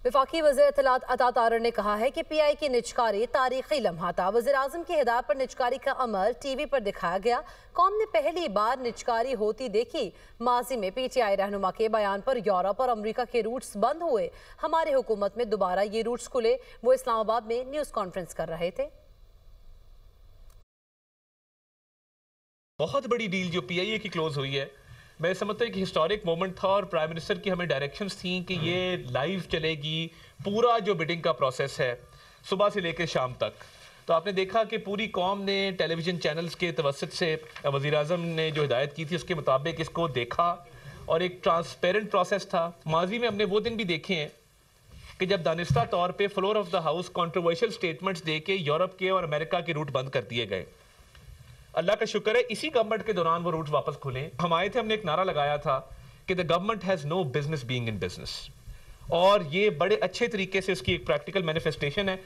वफाकी वज़ीर इत्तलात अता तारर ने कहा है कि PI की निजकारी तारीखी लम्हा था। वज़ीर आज़म की हिदायत पर निजकारी का अमल TV पर दिखाया गया। कौम ने पहली बार निजकारी होती देखी। माजी में PTI रहनुमा के बयान पर यूरोप और अमरीका के रूट्स बंद हुए। हमारे हुकूमत में दोबारा ये रूट्स खुले। वो इस्लामाबाद में न्यूज़ कॉन्फ्रेंस कर रहे थे। बहुत बड़ी डील जो PIA की क्लोज हुई है, मैं समझता हूँ कि हिस्टोरिक मोमेंट था और प्राइम मिनिस्टर की हमें डायरेक्शंस थी कि ये लाइव चलेगी। पूरा जो बिडिंग का प्रोसेस है सुबह से लेकर शाम तक, तो आपने देखा कि पूरी कौम ने टेलीविज़न चैनल्स के तवसत से वज़ीर आज़म ने जो हिदायत की थी उसके मुताबिक इसको देखा और एक ट्रांसपेरेंट प्रोसेस था। माजी में हमने वो दिन भी देखे हैं कि जब दानिस्ता तौर पे floor of the house controversial statements दे के यूरोप के और अमेरिका के रूट बंद कर दिए गए। अल्लाह का शुक्र है इसी गवर्नमेंट के दौरान वो रूट वापस खुले। हम आए थे, हमने एक नारा लगाया था कि the government has no business being in business, और ये बड़े अच्छे तरीके से इसकी एक प्रैक्टिकल मैनिफेस्टेशन है।